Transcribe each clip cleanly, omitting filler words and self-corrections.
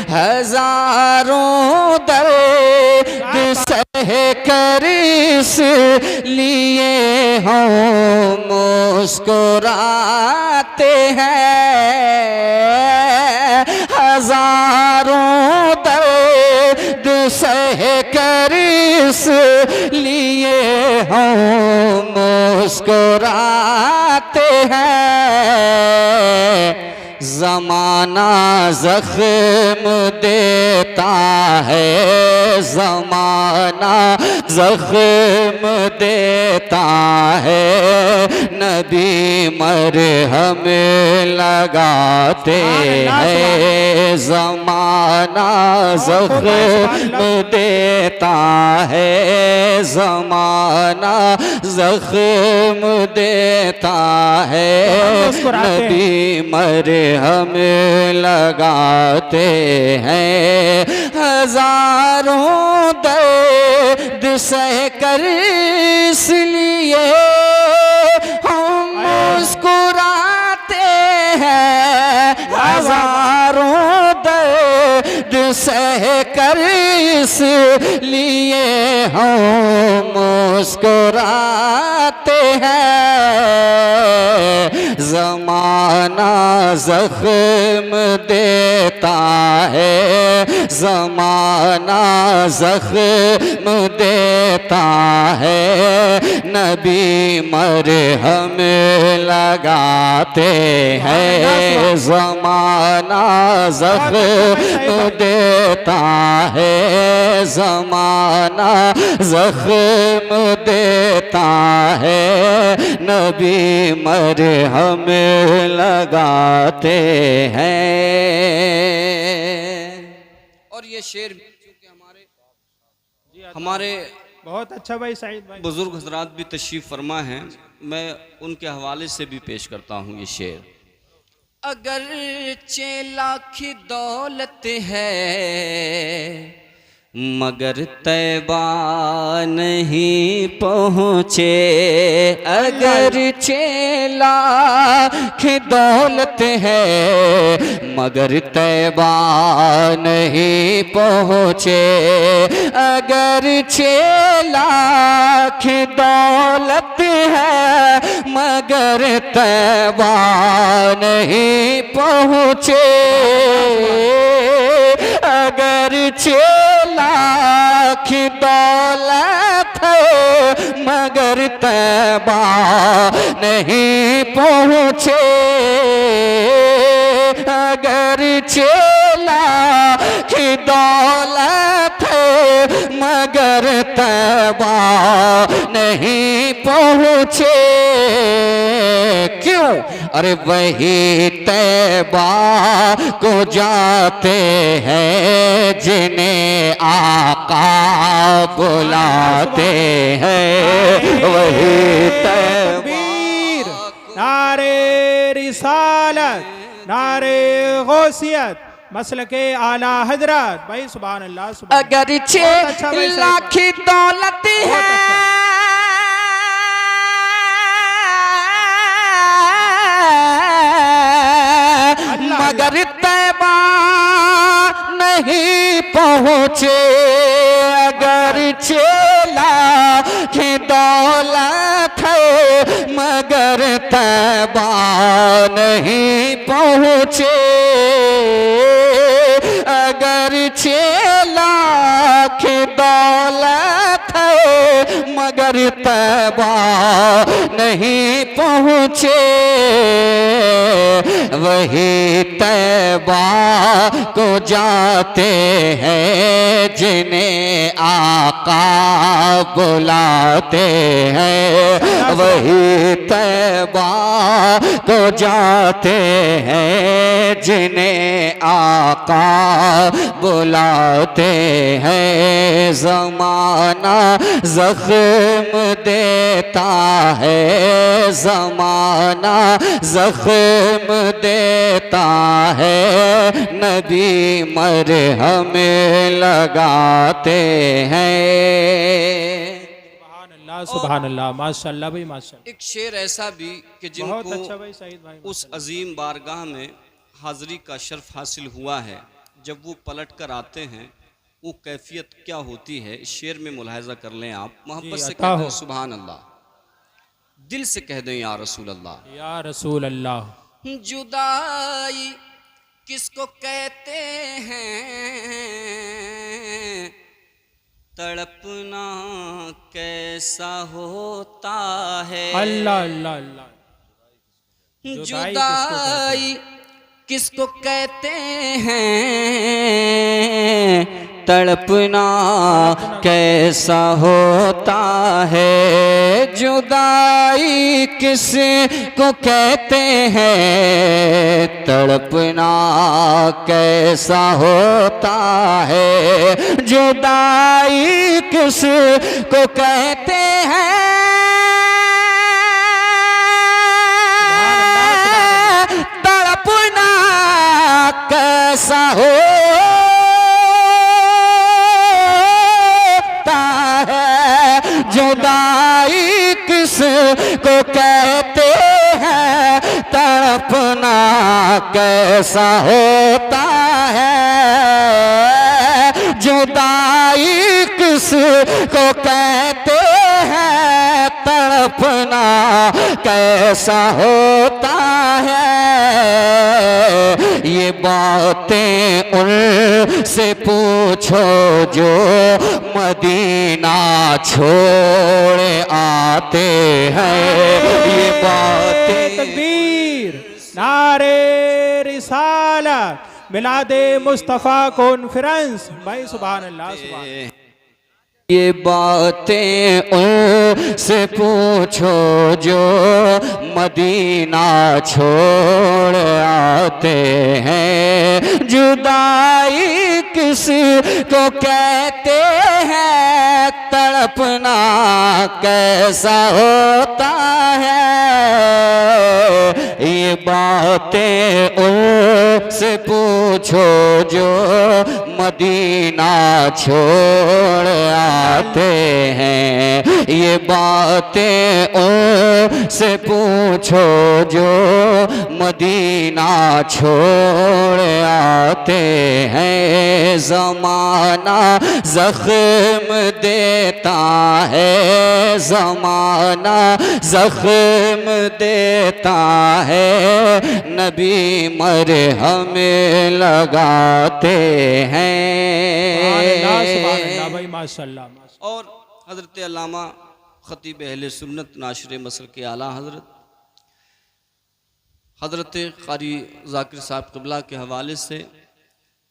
हजारों दर्द सह कर इस लिए हम मुस्कुराते हैं। हजारों दर्द सह कर इस लिए हम मुस्कुराते हैं। ज़माना ज़ख्म देता है, ज़माना ज़ख्म देता है, नबी मरहम लगाते हैं। ज़माना ज़ख्म देता है, ज़माना ज़ख्म देता है, नबी मरहम लगाते हैं। हजारों दर्द सह कर इसलिए हम मुस्कुराते हैं। हजारों दर्द सह कर इसलिए हम मुस्कुराते हैं। ज़माना ज़ख्म देता है, ज़माना ज़ख्म देता है, नबी मरहम लगाते हैं। ज़माना ज़ख्म देता है, ज़माना ज़ख्म देता है, नबी मरहम लगाते हैं। और ये शेर क्योंकि हमारे बहुत अच्छा भाई सईद भाई बुजुर्ग हजरात भी तशरीफ फरमा हैं, मैं उनके हवाले से भी पेश करता हूँ ये शेर। अगर 6 लाख दौलत है मगर तैबा नहीं पहुँचे। अगर 6 लाख दौलत है मगर तैबा नहीं पहुँचे। अगर 6 लाख दौलत है मगर तैबा नहीं पहुँचे। अगर 6 लाख दौलत है मगर तैबा नहीं पहुँचे। अगर 6 लाख दौलत है मगर तैबा नहीं पहुँचे। क्यों? अरे वही तैबा को जाते हैं जिन्हें आका बुलाते हैं। वही तैबा। नारे रिसालत, नारे गौसियत, मसलके आला हजरत भाई। सुभान अल्लाह, सुभान। अगर 6 लाख दौलत है मगर तैबा नहीं पहुँचे। अगर 6 लाख दौलत है मगर तैबा नहीं पहुँचे। अगर 6 लाख दौलत है मगर तैबा नहीं पहुँचे। वही तैबा को जाते हैं जिन्हें आका बुलाते हैं। वही तैबा को जाते हैं जिन्हें आका बुलाते हैं। ज़माना ज़ख्म देता है, ज़माना ज़ख्म देता है, नबी मरहम लगाते हैं। सुभान अल्लाह, माशाअल्लाह भाई माशाअल्लाह। एक शेर ऐसा भी कि बहुत अच्छा जिनको भाई सईद भाई उस अजीम बारगाह में हाज़री का शर्फ हासिल हुआ है जब वो पलट कर आते हैं वो कैफियत क्या होती है, इस शेर में मुलाहिजा कर लें आप। मोहब्बत से अता कह हो। दें सुभान अल्लाह, दिल से कह दें या रसूल अल्लाह। या रसूल अल्लाह। जुदाई किसको कहते हैं, तड़पना कैसा होता है। अल्लाह अल्लाह अल्लाह। जुदाई किसको कहते हैं, तड़पना कैसा होता है। जुदाई किसको कहते हैं, तड़पना कैसा होता है। जुदाई किसको कहते हैं, तड़पना कैसा होता है। जुदाई किसको कहते हैं, तड़पना कैसा होता है। जुदाई किसको कहते हैं, तड़पना कैसा होता है। ये बातें उनसे पूछो जो मदीना छोड़ आते हैं। ये बातें तकबीर, नारे रिसालत, मिलादे मुस्तफ़ा कॉन्फ्रेंस। भाई सुभान अल्लाह सुभान अल्लाह। ये बातें उनसे पूछो जो मदीना छोड़ आते हैं। जुदाई किसको कहते हैं, तड़पना कैसा होता है। ये बातें उनसे पूछो जो मदीना छोड़ आते हैं। ये बातें उनसे पूछो जो मदीना छोड़ आते हैं। ज़माना ज़ख्म देता है, ज़माना ज़ख्म देता है। नबी मरहम लगाते हैं। भाई माशाल्लाह। और हज़रत अल्लामा ख़तीब अहले सुन्नत नाशिर मसल के आला हज़रत क़ारी ज़ाकिर साहब क़िबला के हवाले से,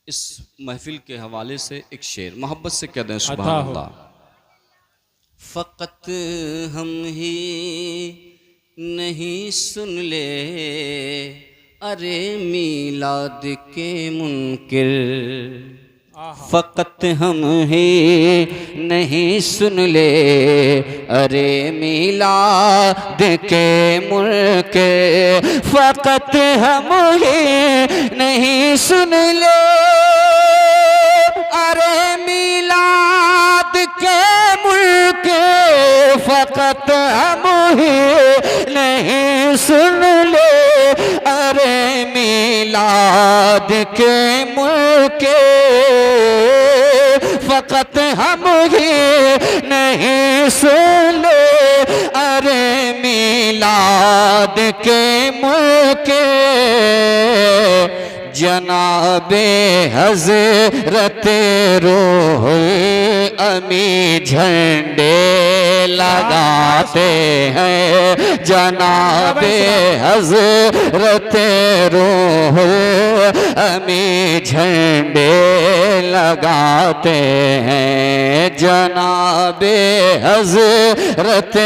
इस महफिल के हवाले से एक शेर मोहब्बत से कह दें सुभान अल्लाह। फ़क़त हम ही नहीं सुन ले अरे मीलाद के मुनकिर। फ़क़त हम ही नहीं सुन ले अरे मीलाद के मुनकिर। फ़क़त हम ही नहीं सुन ले अरे मीलाद के मुनकिर। फ़क़त हम ही नहीं सुन ले अरे मीलाद के मुनकिर। फ़क़त हम ही नहीं सुन ले अरे मीलाद के मुनकिर। जनाबे हज़रत रूहुल अमी झंडे लगाते हैं। जनाबे हज़रत रूहुल अमी झंडे लगाते हैं। जनाबे हज़रत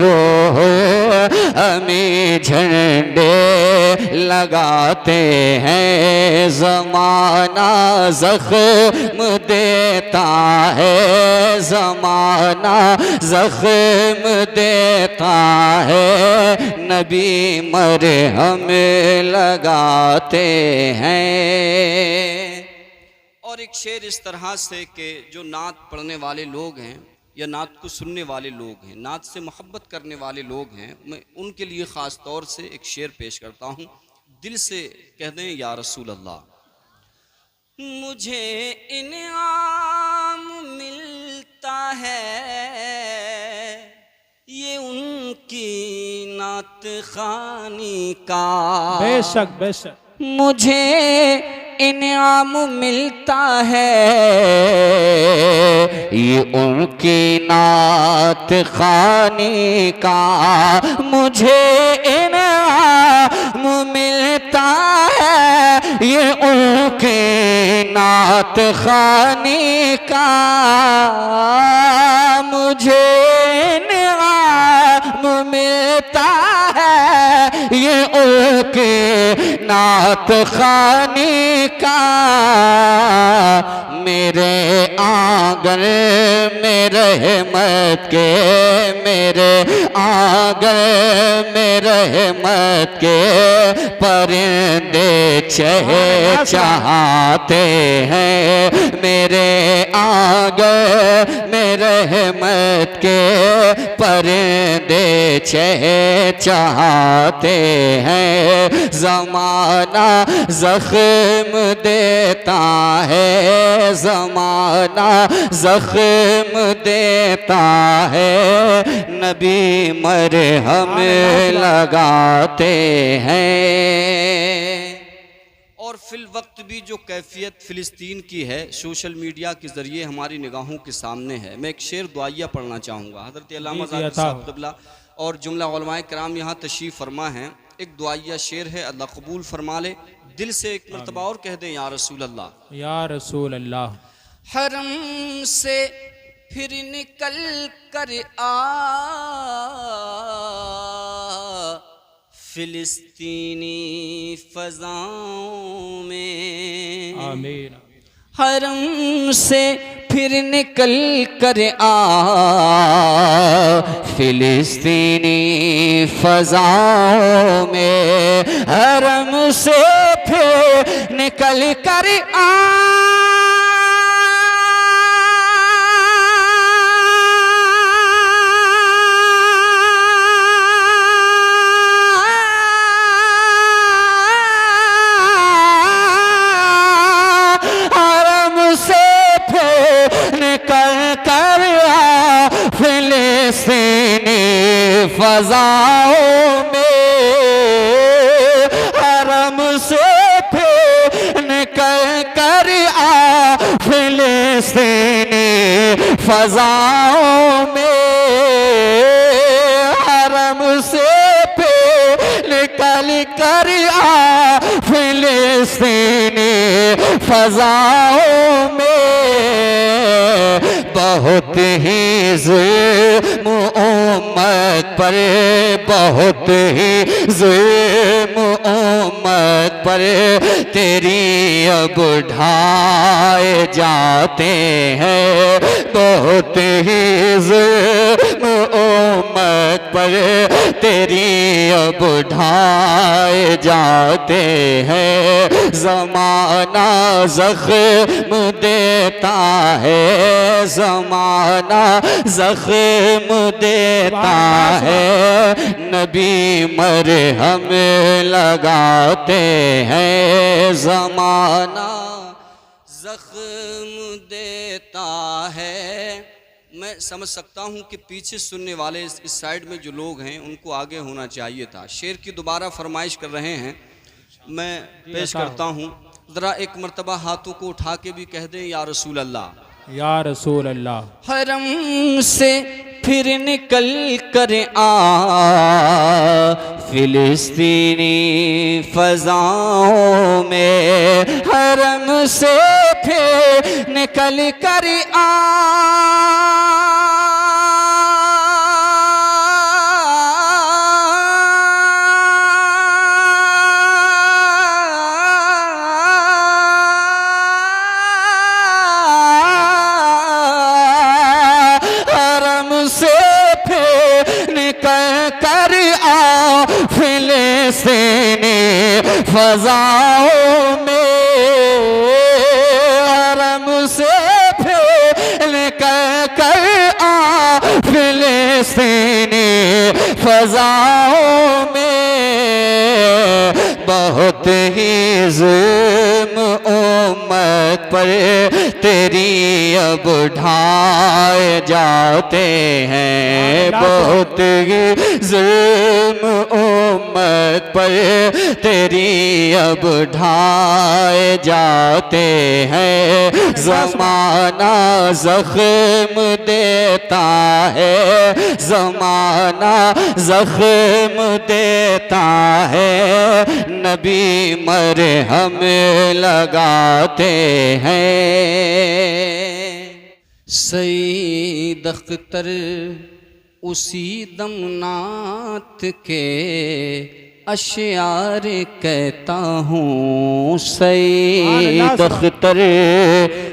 रूहुल अमी झंडे लगाते हैं। ज़माना ज़ख्म देता है, ज़माना ज़ख्म देता है। नबी मरहम लगाते हैं। और एक शेर इस तरह से कि जो नात पढ़ने वाले लोग हैं या नात को सुनने वाले लोग हैं, नात से मोहब्बत करने वाले लोग हैं, मैं उनके लिए ख़ास तौर से एक शेर पेश करता हूँ। दिल से कह दें या रसूल अल्लाह। मुझे इनाम मिलता है, ये उनकी नात खानी का। बेशक बेशक। मुझे इनाम मिलता है, ये उनकी नात खानी का। मुझे इनाम मिलता है, ये उनकी नात खानी का। मुझे इनाम मिलता है, ये उनके नात खानी का। मेरे आंगन में रहमत के, मेरे आंगन में रहमत के परिंदे चहचहाते हैं। मेरे आंगन में रहमत के परिंदे चहचहाते हैं। ज़माना ज़ख्म देता है, ज़माना ज़ख्म देता है, नबी मरहम लगाते हैं। और फिल वक्त भी जो कैफियत फ़िलिस्तीन की है सोशल मीडिया के ज़रिए हमारी निगाहों के सामने है। मैं एक शेर दुआइया पढ़ना चाहूँगा। हज़रत अल्लामा साहब क़िबला और जुमला उलमाए किराम यहाँ तशरीफ़ फरमा हैं। एक दुआइया शेर है, अल्लाह कबूल फरमा ले। दिल से एक मरतबा और कह दें, या रसूल अल्लाह, या रसूल अल्लाह। हरम से फिर निकल कर आ, फिलिस्तीनी फ़ज़ाओं में। आमीन। हरम से फिर निकल कर आ, फिलिस्तीनी फ़ज़ाओं में। हरम से फिर निकल कर आ, फ़ज़ाओं में। हरम से फिर निकल कर आ, फिलिस्तीनी फ़ज़ाओं में। हरम से फिर निकल कर आ, फिलिस्तीनी फ़ज़ाओं में। बहुत ही ज़ुल्म उम्मत पर, बहुत ही ज़ुल्म उम्मत पर तेरी अब ढाए जाते हैं। बहुत ही ज़ुल्म उम्मत पर तेरी अब ढाए जाते हैं। ज़माना ज़ख्म देता है, ज़माना ज़ख्म देता है, नबी मरहम लगाते हैं। ज़माना ज़ख्म देता है। मैं समझ सकता हूँ कि पीछे सुनने वाले इस साइड में जो लोग हैं उनको आगे होना चाहिए था। शेर की दोबारा फरमाइश कर रहे हैं, मैं पेश करता हूँ। ज़रा एक मरतबा हाथों को उठा के भी कह दें, या रसूल अल्लाह, या रसूल अल्लाह। हरम से फिर निकल कर आ, फिलिस्तीनी फ़ज़ाओं में। हरम से फिर निकल कर आ, फ़ज़ाओं में। हरम से फिर निकल कर आ, फिलिस्तीनी फ़ज़ाओं में। बहुत ही जुल्म उम्मत पर तेरी अब ढाए जाते हैं, बहुत ही जुल्म उम्मत पर तेरी अब ढाए जाते हैं। ज़माना ज़ख्म देता है, ज़माना ज़ख्म देता है, नबी मरहम लगाते हैं। सईद अख्तर उसी दम नात के अशआर कहता हूँ, सईद अख्तर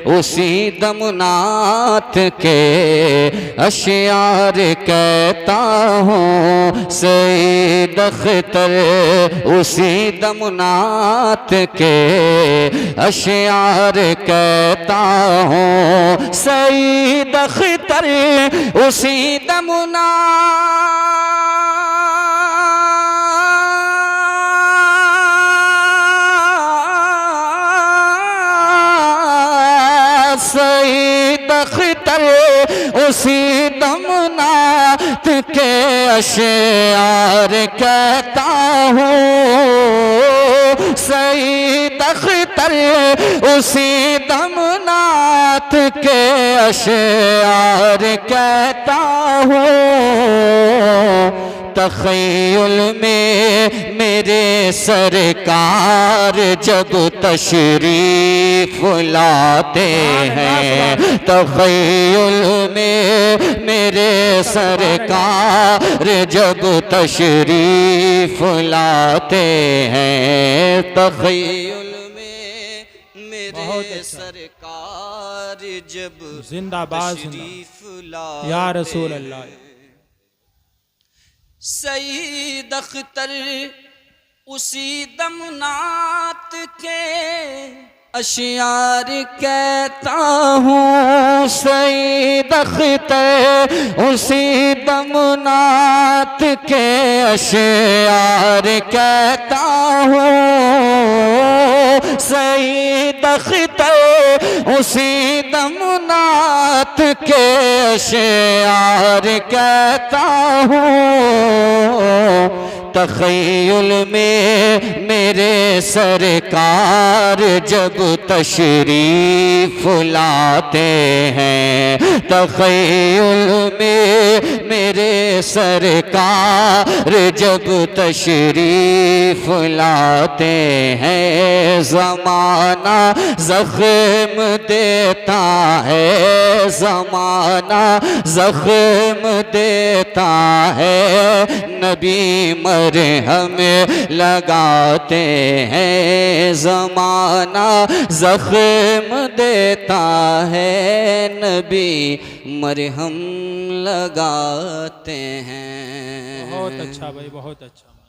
उसी दमनात के अशआर कहता हूँ, सईद अख्तर उसी दमनात के अशआर कहता हूँ, सईद अख्तर उसी दमनात सईद अख्तर उसी दमनात के अशआर कहता हूँ, सईद अख्तर उसी दमनात के अशआर कहता हूँ। तख़य्युल में मेरे सरकार जब तशरीफ लाते हैं, तख़य्युल में मेरे सरकार जब तशरीफ लाते हैं, तख़य्युल में मेरे सरकार जब जिंदाबाद तशरीफ लाते या रसूल अल्लाह। सईद अख्तर उसी दमनात के अशआर कहता हूँ, सईद अख्तर उसी दमनात के अशआर कहता हूँ, सईद अख्तर उसी दमनात के अशआर कहता हूँ। तख़य्युल में मेरे सरकार जब तशरीफ लाते हैं, तख़य्युल में मेरे सरकार जब तशरीफ लाते हैं, ज़माना ज़ख्म देता है, ज़माना ज़ख्म देता है, नबी मरहम लगाते हैं। ज़माना ज़ख्म देता है, नबी मरहम लगाते हैं। बहुत अच्छा भाई, बहुत अच्छा।